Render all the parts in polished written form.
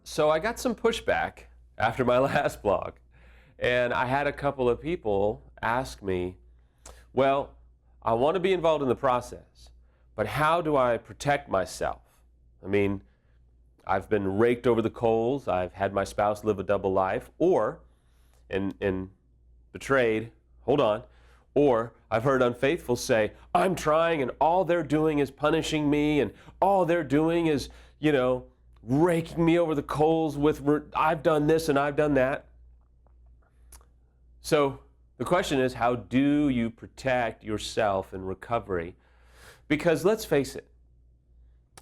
So I got some pushback after my last blog, and I had a couple of people ask me, well, I want to be involved in the process, but how do I protect myself? I mean, I've been raked over the coals, I've had my spouse live a double life, or, and betrayed, hold on, or I've heard unfaithful say, I'm trying and all they're doing is punishing me and all they're doing is, raking me over the coals with, I've done this and I've done that. So the question is, how do you protect yourself in recovery? Because let's face it,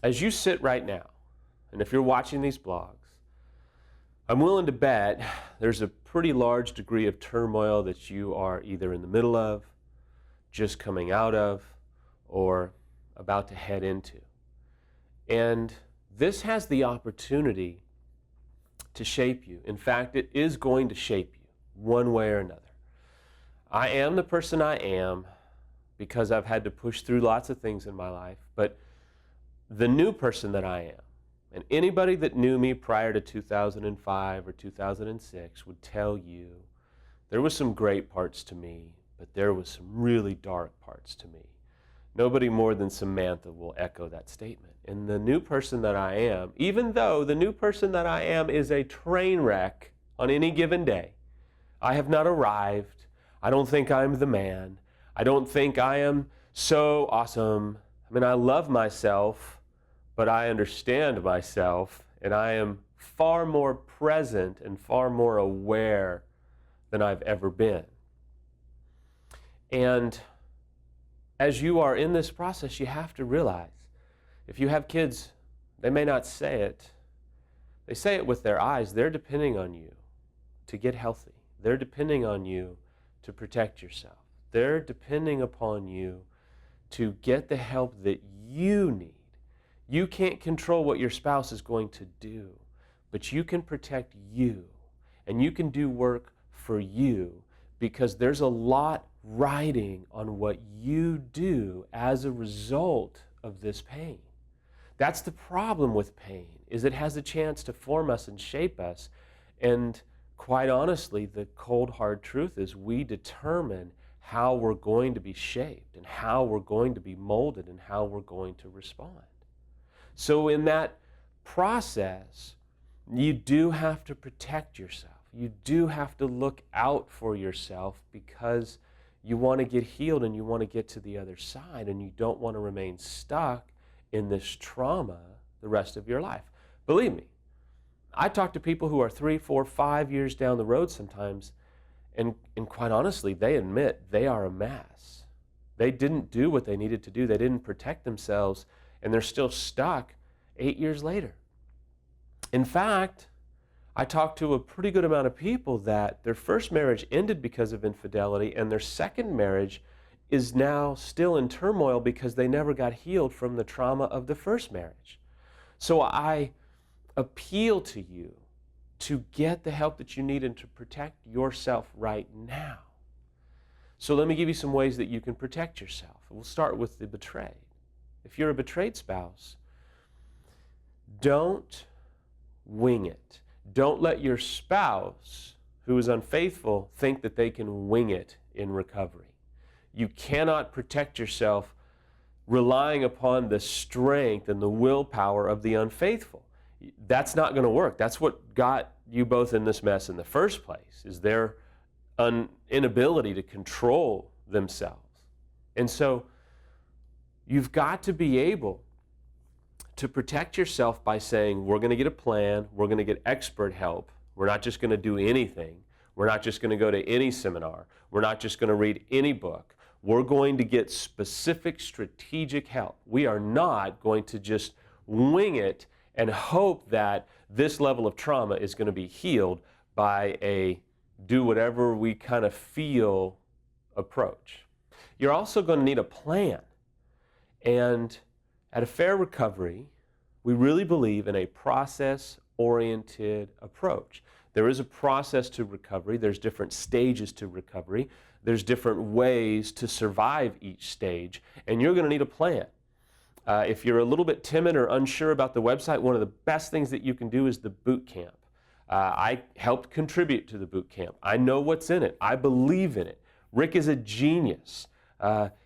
as you sit right now, and if you're watching these blogs, I'm willing to bet there's a pretty large degree of turmoil that you are either in the middle of, just coming out of, or about to head into. And this has the opportunity to shape you. In fact, it is going to shape you one way or another. I am the person I am because I've had to push through lots of things in my life, but the new person that I am, and anybody that knew me prior to 2005 or 2006 would tell you there was some great parts to me, but there was some really dark parts to me. Nobody more than Samantha will echo that statement. And the new person that I am, even though the new person that I am is a train wreck on any given day, I have not arrived. I don't think I'm the man. I don't think I am so awesome. I mean, I love myself, but I understand myself, and I am far more present and far more aware than I've ever been. And as you are in this process, you have to realize, if you have kids, they may not say it. They say it with their eyes. They're depending on you to get healthy. They're depending on you to protect yourself. They're depending upon you to get the help that you need. You can't control what your spouse is going to do, but you can protect you, and you can do work for you, because there's a lot riding on what you do as a result of this pain. That's the problem with pain, is it has a chance to form us and shape us. And quite honestly, the cold hard truth is we determine how we're going to be shaped and how we're going to be molded and how we're going to respond. So in that process, you do have to protect yourself. You do have to look out for yourself, because you want to get healed and you want to get to the other side, and you don't want to remain stuck in this trauma the rest of your life. Believe me, I talk to people who are 3, 4, 5 years down the road sometimes, and quite honestly, they admit they are a mess. They didn't do what they needed to do. They didn't protect themselves, and they're still stuck 8 years later. In fact, I talked to a pretty good amount of people that their first marriage ended because of infidelity, and their second marriage is now still in turmoil because they never got healed from the trauma of the first marriage. So I appeal to you to get the help that you need and to protect yourself right now. So let me give you some ways that you can protect yourself. We'll start with the betrayed. If you're a betrayed spouse, don't wing it. Don't let your spouse who is unfaithful think that they can wing it in recovery. You cannot protect yourself relying upon the strength and the willpower of the unfaithful. That's not going to work. That's what got you both in this mess in the first place, is their inability to control themselves. And so you've got to be able to protect yourself by saying, we're going to get a plan, we're going to get expert help, we're not just going to do anything, we're not just going to go to any seminar, we're not just going to read any book, we're going to get specific strategic help. We are not going to just wing it and hope that this level of trauma is going to be healed by a do whatever we kind of feel approach. You're also going to need a plan. And at A Fair Recovery, we really believe in a process-oriented approach. There is a process to recovery. There's different stages to recovery. There's different ways to survive each stage, and you're going to need a plan. If you're a little bit timid or unsure about the website, one of the best things that you can do is the boot camp. I helped contribute to the boot camp. I know what's in it. I believe in it. Rick is a genius.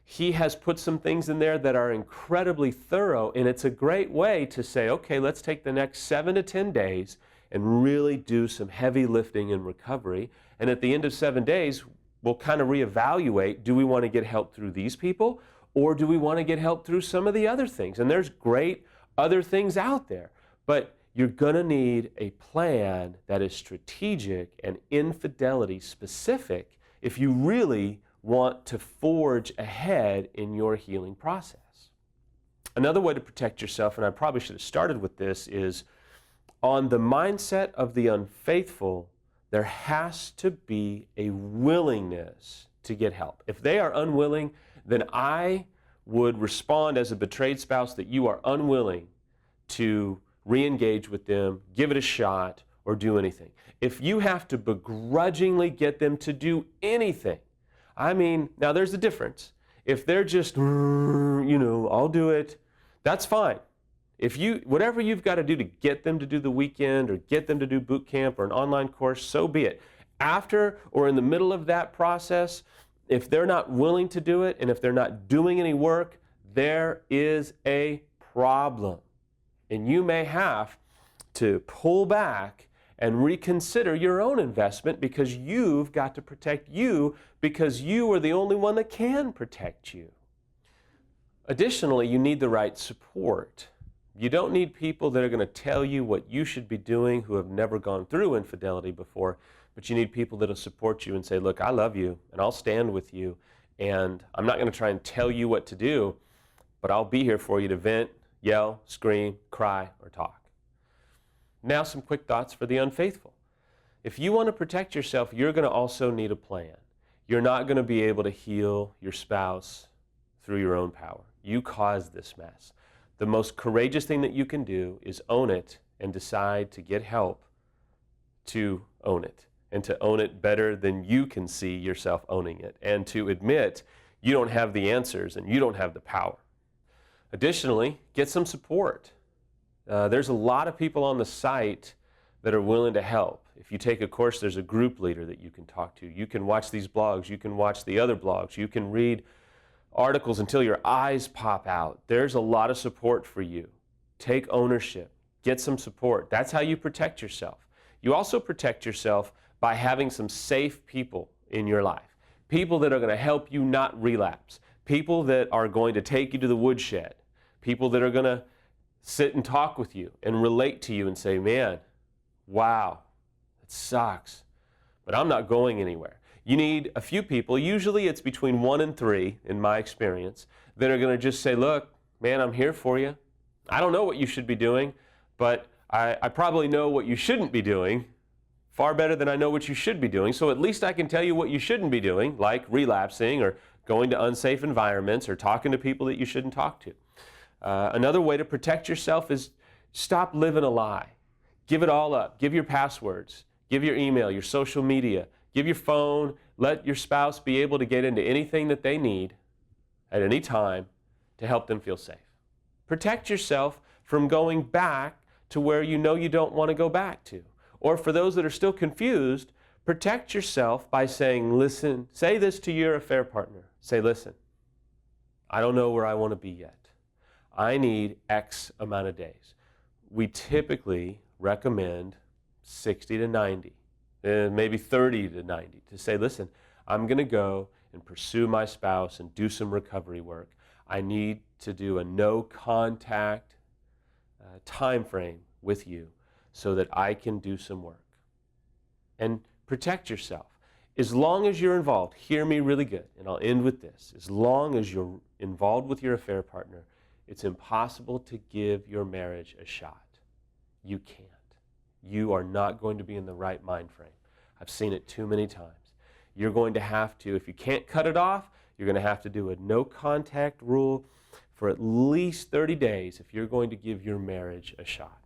He has put some things in there that are incredibly thorough, and it's a great way to say, okay, let's take the next 7 to 10 days and really do some heavy lifting and recovery. And at the end of 7 days, we'll kind of reevaluate, do we want to get help through these people, or do we want to get help through some of the other things? And there's great other things out there, but you're going to need a plan that is strategic and infidelity specific if you really want to forge ahead in your healing process. Another way to protect yourself, and I probably should have started with this, is on the mindset of the unfaithful, there has to be a willingness to get help. If they are unwilling, then I would respond as a betrayed spouse that you are unwilling to re-engage with them, give it a shot, or do anything. If you have to begrudgingly get them to do anything, now there's a difference. If they're just, I'll do it, that's fine. Whatever you've got to do to get them to do the weekend or get them to do boot camp or an online course, so be it. After or in the middle of that process, if they're not willing to do it and if they're not doing any work, there is a problem. And you may have to pull back and reconsider your own investment because you've got to protect you because you are the only one that can protect you. Additionally, you need the right support. You don't need people that are going to tell you what you should be doing who have never gone through infidelity before, but you need people that will support you and say, look, I love you and I'll stand with you and I'm not going to try and tell you what to do, but I'll be here for you to vent, yell, scream, cry, or talk. Now some quick thoughts for the unfaithful. If you want to protect yourself, you're going to also need a plan. You're not going to be able to heal your spouse through your own power. You caused this mess. The most courageous thing that you can do is own it and decide to get help to own it and to own it better than you can see yourself owning it and to admit you don't have the answers and you don't have the power. Additionally, get some support. There's a lot of people on the site that are willing to help. If you take a course, there's a group leader that you can talk to. You can watch these blogs. You can watch the other blogs. You can read articles until your eyes pop out. There's a lot of support for you. Take ownership. Get some support. That's how you protect yourself. You also protect yourself by having some safe people in your life. People that are going to help you not relapse. People that are going to take you to the woodshed. People that are going to sit and talk with you and relate to you and say, man, wow, it sucks, but I'm not going anywhere. You need a few people, usually it's between 1 and 3 in my experience, that are going to just say, look, man, I'm here for you. I don't know what you should be doing, but I probably know what you shouldn't be doing far better than I know what you should be doing, so at least I can tell you what you shouldn't be doing, like relapsing or going to unsafe environments or talking to people that you shouldn't talk to. Another way to protect yourself is stop living a lie. Give it all up. Give your passwords. Give your email, your social media. Give your phone. Let your spouse be able to get into anything that they need at any time to help them feel safe. Protect yourself from going back to where you know you don't want to go back to. Or for those that are still confused, protect yourself by saying, listen, say this to your affair partner. Say, listen, I don't know where I want to be yet. I need X amount of days. We typically recommend 60 to 90, maybe 30 to 90, to say, listen, I'm going to go and pursue my spouse and do some recovery work. I need to do a no contact time frame with you so that I can do some work. And protect yourself. As long as you're involved, hear me really good, and I'll end with this. As long as you're involved with your affair partner, it's impossible to give your marriage a shot. You can't. You are not going to be in the right mind frame. I've seen it too many times. You're going to have to, if you can't cut it off, you're going to have to do a no contact rule for at least 30 days if you're going to give your marriage a shot.